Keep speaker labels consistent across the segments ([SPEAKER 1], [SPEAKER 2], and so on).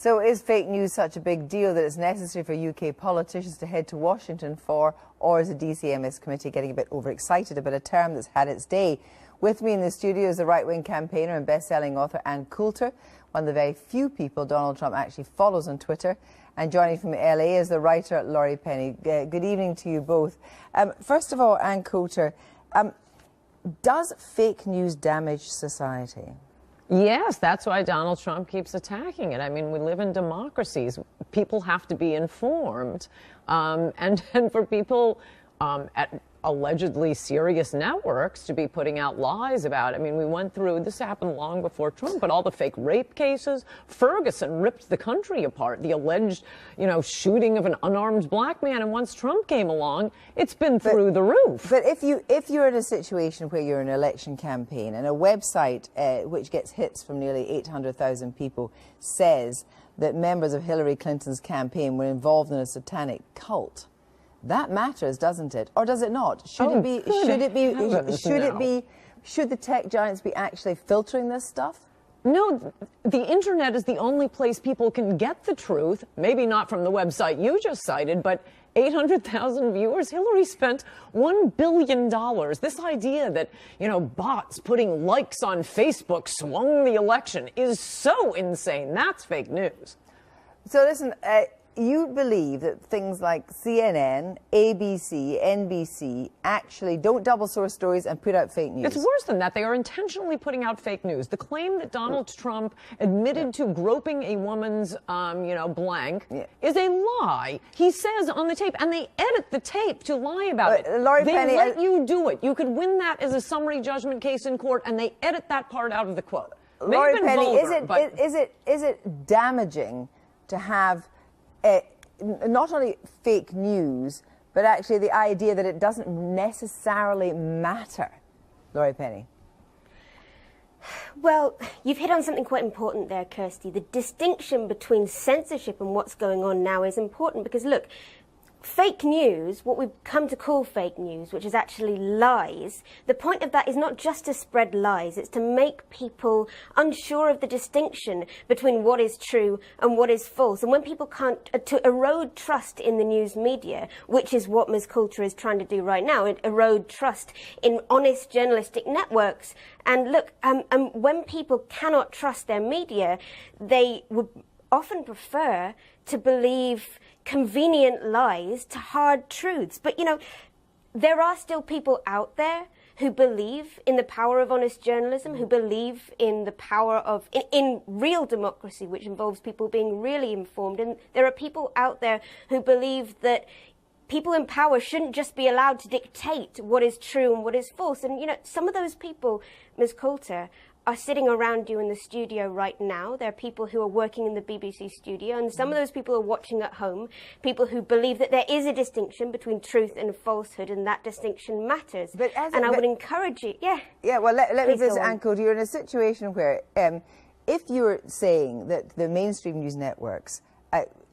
[SPEAKER 1] So is fake news such a big deal that it's necessary for UK politicians to head to Washington for, or is the DCMS committee getting a bit overexcited about a term that's had its day? With me in the studio is the right-wing campaigner and best-selling author Ann Coulter, one of the very few people Donald Trump actually follows on Twitter. And joining from LA is the writer Laurie Penny. Good evening to you both. First of all, Ann Coulter, does fake news damage society?
[SPEAKER 2] Yes, that's why Donald Trump keeps attacking it. I mean, we live in democracies. People have to be informed. And for people at allegedly serious networks to be putting out lies about it. I mean, we went through, this happened long before Trump, but all the fake rape cases. Ferguson ripped the country apart, the alleged, shooting of an unarmed black man. And once Trump came along, it's been through the roof.
[SPEAKER 1] But if you're in a situation where you're in an election campaign and a website which gets hits from nearly 800,000 people says that members of Hillary Clinton's campaign were involved in a satanic cult, that matters, doesn't it? Or does it not? Should the tech giants be actually filtering this stuff?
[SPEAKER 2] No, the internet is the only place people can get the truth. Maybe not from the website you just cited, but 800,000 viewers. Hillary spent $1 billion. This idea that, bots putting likes on Facebook swung the election is so insane. That's fake news.
[SPEAKER 1] So listen, you believe that things like CNN, ABC, NBC actually don't double source stories and put out fake news?
[SPEAKER 2] It's worse than that. They are intentionally putting out fake news. The claim that Donald Trump admitted to groping a woman's, blank is a lie. He says on the tape, and they edit the tape to lie about it.
[SPEAKER 1] Laurie
[SPEAKER 2] they
[SPEAKER 1] Penny,
[SPEAKER 2] let you do it. You could win that as a summary judgment case in court, and they edit that part out of the quote.
[SPEAKER 1] Laurie Penny, is it damaging to have not only fake news, but actually the idea that it doesn't necessarily matter? Laurie Penny.
[SPEAKER 3] Well, you've hit on something quite important there, Kirsty. The distinction between censorship and what's going on now is important because, look, fake news, what we've come to call fake news, which is actually lies, the point of that is not just to spread lies, it's to make people unsure of the distinction between what is true and what is false. And when people can't, to erode trust in the news media, which is what Ms. Coulter is trying to do right now, erode trust in honest journalistic networks. And look, when people cannot trust their media, they would often prefer to believe convenient lies to hard truths. But, there are still people out there who believe in the power of honest journalism, who believe in the power of, in real democracy, which involves people being really informed. And there are people out there who believe that people in power shouldn't just be allowed to dictate what is true and what is false. And, some of those people, Ms. Coulter, are sitting around you in the studio right now. There are people who are working in the BBC studio, and some of those people are watching at home, people who believe that there is a distinction between truth and falsehood, and that distinction matters. I would encourage you,
[SPEAKER 1] Yeah, well, let me just, Ann Coulter, you're in a situation where if you're saying that the mainstream news networks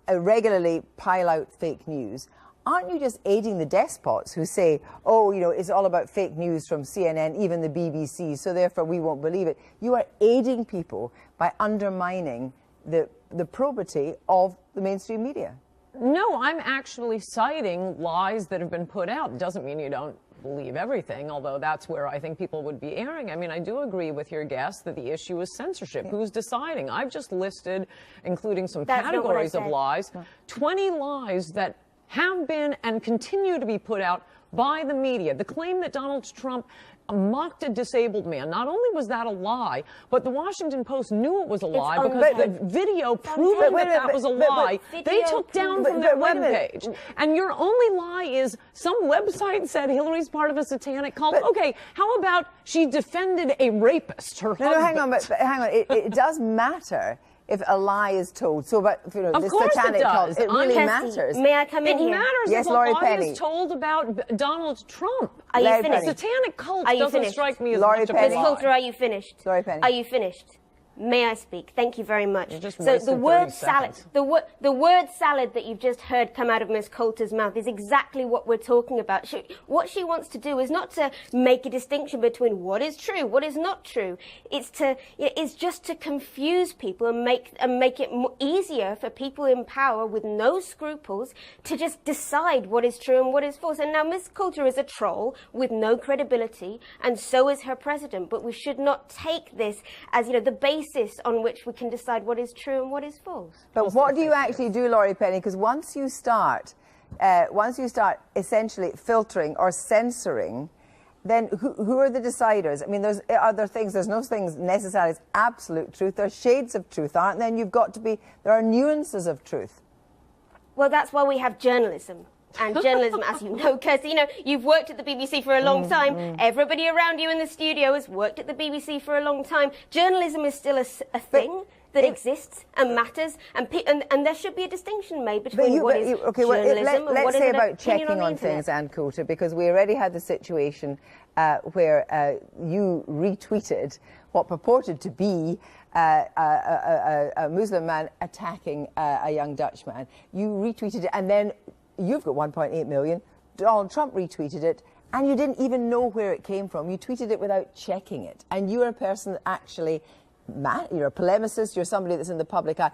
[SPEAKER 1] regularly pile out fake news, aren't you just aiding the despots who say, it's all about fake news from CNN, even the BBC, so therefore we won't believe it? You are aiding people by undermining the probity of the mainstream media.
[SPEAKER 2] No, I'm actually citing lies that have been put out. It doesn't mean you don't believe everything, although that's where I think people would be erring. I mean, I do agree with your guest that the issue is censorship. Who's deciding? I've just listed, including some categories of lies, 20 lies that have been and continue to be put out by the media. The claim that Donald Trump mocked a disabled man, not only was that a lie, but the Washington Post knew it was a lie because the video proving that was a lie, they took down from their webpage. And your only lie is some website said Hillary's part of a satanic cult. Okay, how about she defended a rapist, her husband?
[SPEAKER 1] No, hang on, it does matter if a lie is told. So about
[SPEAKER 2] this
[SPEAKER 1] satanic cult, it really matters.
[SPEAKER 3] May I come in here?
[SPEAKER 2] It matters if a lie is told about Donald Trump.
[SPEAKER 3] Are you finished?
[SPEAKER 2] Satanic cult doesn't strike me as much of a lie.
[SPEAKER 3] Ms. Coulter, are you finished?
[SPEAKER 1] Laurie Penny.
[SPEAKER 3] Are you finished? May I speak? Thank you very much.
[SPEAKER 2] Just
[SPEAKER 3] So the word
[SPEAKER 2] 30
[SPEAKER 3] salad,
[SPEAKER 2] seconds.
[SPEAKER 3] the word salad that you've just heard come out of Ms. Coulter's mouth is exactly what we're talking about. What she wants to do is not to make a distinction between what is true, what is not true. It's just to confuse people and make it easier for people in power with no scruples to just decide what is true and what is false. And now Ms. Coulter is a troll with no credibility, and so is her president. But we should not take this as, the basis on which we can decide what is true and what is false.
[SPEAKER 1] But what do you actually do, Laurie Penny? Because once you start essentially filtering or censoring, then who are the deciders? I mean, there's no things necessarily as absolute truth. There's shades of truth, aren't there? And there are nuances of truth.
[SPEAKER 3] Well, that's why we have journalism. And journalism, as you know, Kirsty, you've worked at the BBC for a long time. Everybody around you in the studio has worked at the BBC for a long time. Journalism is still a thing that exists and matters, and there should be a distintion made between what is journalism and what is an opinion on the internet.
[SPEAKER 1] Let's say about checking on things, Ann Coulter, because we already had the situation where you retweeted what purported to be a Muslim man attacking a young Dutch man. You retweeted it, and then you've got 1.8 million. Donald Trump retweeted it, and you didn't even know where it came from. You tweeted it without checking it. And you're a person that actually, you're a polemicist, you're somebody that's in the public eye.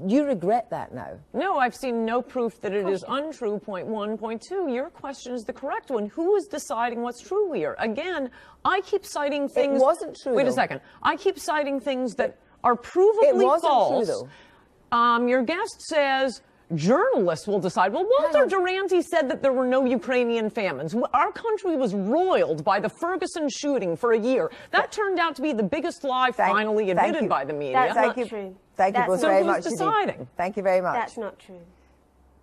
[SPEAKER 1] You regret that now?
[SPEAKER 2] No, I've seen no proof that it is untrue, point one. Point two, your question is the correct one. Who is deciding what's true here? Again, I keep citing things...
[SPEAKER 1] It wasn't true,
[SPEAKER 2] Wait a second. I keep citing things that are provably false.
[SPEAKER 1] It wasn't true, though.
[SPEAKER 2] Your guest says... journalists will decide. Well, Walter Duranty said that there were no Ukrainian famines. Our country was roiled by the Ferguson shooting for a year. That turned out to be the biggest lie finally admitted by the media.
[SPEAKER 3] That's not true.
[SPEAKER 1] Thank you both very much.
[SPEAKER 2] Deciding.
[SPEAKER 1] Thank you very much.
[SPEAKER 3] That's not true.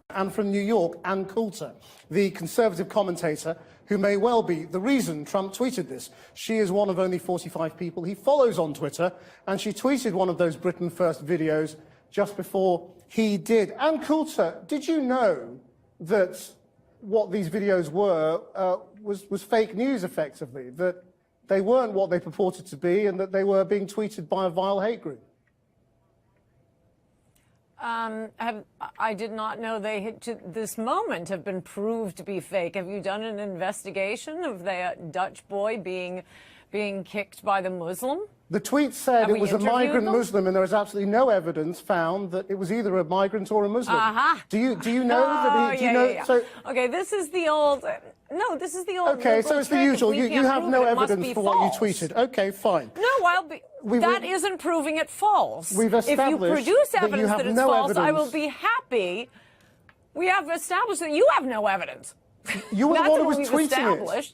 [SPEAKER 4] And from New York, Ann Coulter, the conservative commentator who may well be the reason Trump tweeted this. She is one of only 45 people he follows on Twitter, and she tweeted one of those Britain First videos just before he did. Ann Coulter, did you know that what these videos were was fake news, effectively, that they weren't what they purported to be and that they were being tweeted by a vile hate group?
[SPEAKER 2] I did not know they had, to this moment, have been proved to be fake. Have you done an investigation of the Dutch boy being kicked by the Muslim?
[SPEAKER 4] The tweet said it was a migrant Muslim, and there is absolutely no evidence found that it was either a migrant or a Muslim. Do you know that he? So,
[SPEAKER 2] okay, this is the old. No, this is the old.
[SPEAKER 4] Okay, so it's the usual. You have no evidence for what you tweeted. Okay, fine.
[SPEAKER 2] No, that isn't proving it false.
[SPEAKER 4] We've established
[SPEAKER 2] if you produce evidence that it's false, I will be happy. We have established that you have no evidence.
[SPEAKER 4] You were the one who was tweeting it.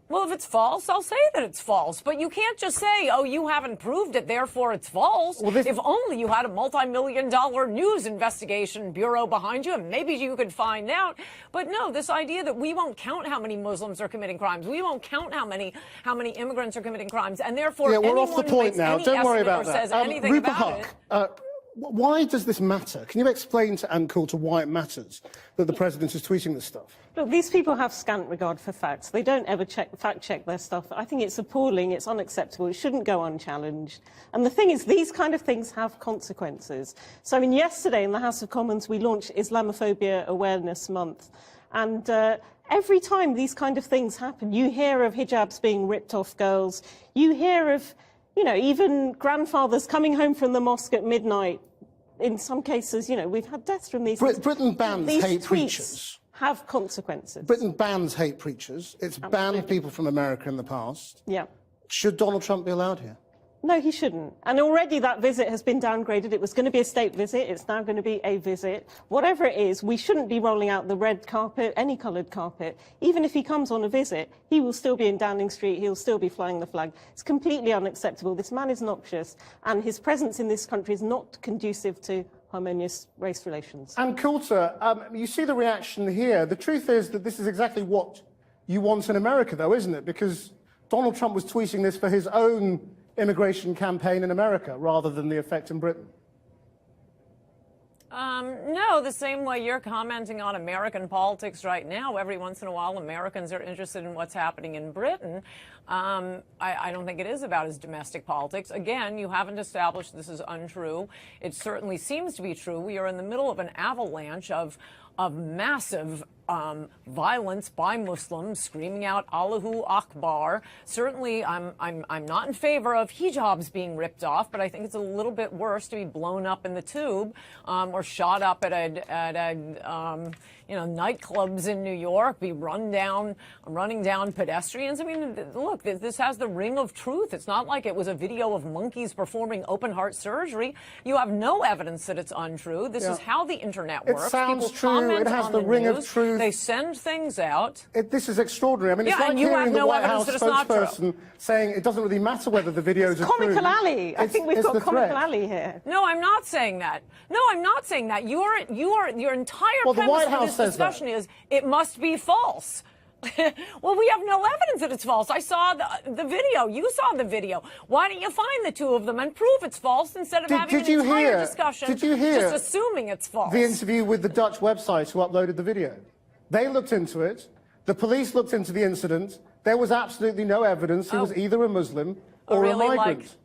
[SPEAKER 2] Well, if it's false, I'll say that it's false. But you can't just say, oh, you haven't proved it, therefore it's false. Well, if only you had a multi-million-dollar news investigation bureau behind you, and maybe you could find out. But no, this idea that we won't count how many Muslims are committing crimes, we won't count how many immigrants are committing crimes, and therefore
[SPEAKER 4] we're off the point now. Don't worry about that.
[SPEAKER 2] Says anything about it.
[SPEAKER 4] Why does this matter? Can you explain to Ann Coulter why it matters that the president is tweeting this stuff?
[SPEAKER 5] Look, these people have scant regard for facts. They don't ever fact-check their stuff. I think it's appalling. It's unacceptable. It shouldn't go unchallenged. And the thing is, these kind of things have consequences. So, I mean, yesterday in the House of Commons, we launched Islamophobia Awareness Month. And every time these kind of things happen, you hear of hijabs being ripped off girls. You hear of, even grandfathers coming home from the mosque at midnight. In some cases, we've had deaths from these.
[SPEAKER 4] Britain bans hate preachers.
[SPEAKER 5] Have consequences.
[SPEAKER 4] Britain bans hate preachers. It's banned people from America in the past.
[SPEAKER 5] Yeah.
[SPEAKER 4] Should Donald Trump be allowed here?
[SPEAKER 5] No, he shouldn't. And already that visit has been downgraded. It was going to be a state visit. It's now going to be a visit. Whatever it is, we shouldn't be rolling out the red carpet, any coloured carpet. Even if he comes on a visit, he will still be in Downing Street. He'll still be flying the flag. It's completely unacceptable. This man is noxious, and his presence in this country is not conducive to harmonious race relations.
[SPEAKER 4] Ann Coulter, you see the reaction here. The truth is that this is exactly what you want in America, though, isn't it? Because Donald Trump was tweeting this for his own immigration campaign in America rather than the effect in Britain.
[SPEAKER 2] No, the same way you're commenting on American politics right now. Every once in a while, Americans are interested in what's happening in Britain. I don't think it is about his domestic politics. Again, you haven't established this is untrue. It certainly seems to be true. We are in the middle of an avalanche of massive violence by Muslims screaming out Allahu Akbar. Certainly, I'm not in favor of hijabs being ripped off, but I think it's a little bit worse to be blown up in the tube or shot up at nightclubs in New York, be running down pedestrians. I mean, look, this has the ring of truth. It's not like it was a video of monkeys performing open heart surgery. You have no evidence that it's untrue. This is how the internet works.
[SPEAKER 4] It sounds
[SPEAKER 2] People
[SPEAKER 4] true. It has
[SPEAKER 2] on
[SPEAKER 4] the ring
[SPEAKER 2] news.
[SPEAKER 4] of truth.
[SPEAKER 2] They send things out.
[SPEAKER 4] This is extraordinary. I mean, it's
[SPEAKER 2] Yeah,
[SPEAKER 4] like
[SPEAKER 2] and you have
[SPEAKER 4] hearing the
[SPEAKER 2] no
[SPEAKER 4] White
[SPEAKER 2] evidence
[SPEAKER 4] House
[SPEAKER 2] that it's not
[SPEAKER 4] spokesperson saying it doesn't really matter whether the videos are true.
[SPEAKER 5] Comical alley. I think we've
[SPEAKER 4] it's
[SPEAKER 5] got
[SPEAKER 4] the
[SPEAKER 5] comical
[SPEAKER 4] threat.
[SPEAKER 5] alley here.
[SPEAKER 2] No, I'm not saying that. No, I'm not saying that. Your entire
[SPEAKER 4] Well, the
[SPEAKER 2] premise
[SPEAKER 4] White
[SPEAKER 2] for
[SPEAKER 4] House
[SPEAKER 2] this
[SPEAKER 4] says
[SPEAKER 2] discussion
[SPEAKER 4] that.
[SPEAKER 2] is it must be false. Well, we have no evidence that it's false. I saw the video. You saw the video. Why don't you find the two of them and prove it's false instead of having an entire discussion
[SPEAKER 4] Did you hear
[SPEAKER 2] just assuming it's false?
[SPEAKER 4] the interview with the Dutch website who uploaded the video? They looked into it. The police looked into the incident. There was absolutely no evidence he was either a Muslim or
[SPEAKER 2] really,
[SPEAKER 4] a migrant.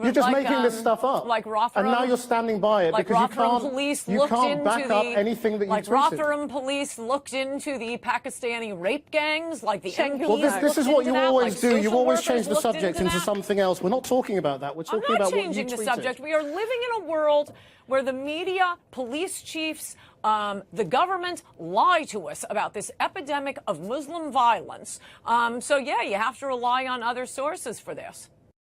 [SPEAKER 4] You're just making this stuff up.
[SPEAKER 2] Like
[SPEAKER 4] and now you're standing by it because you can't back up anything that you tweeted.
[SPEAKER 2] Like Rotherham police looked into the Pakistani rape gangs, like the MPs.
[SPEAKER 4] Well, this is what you always do. You always change the
[SPEAKER 2] looked
[SPEAKER 4] subject into
[SPEAKER 2] that.
[SPEAKER 4] something else. We're not talking about that. We're talking about what you tweeted.
[SPEAKER 2] I'm not changing the subject. We are living in a world where the media, police chiefs, the government lie to us about this epidemic of Muslim violence. So, yeah, you have to rely on other sources for this.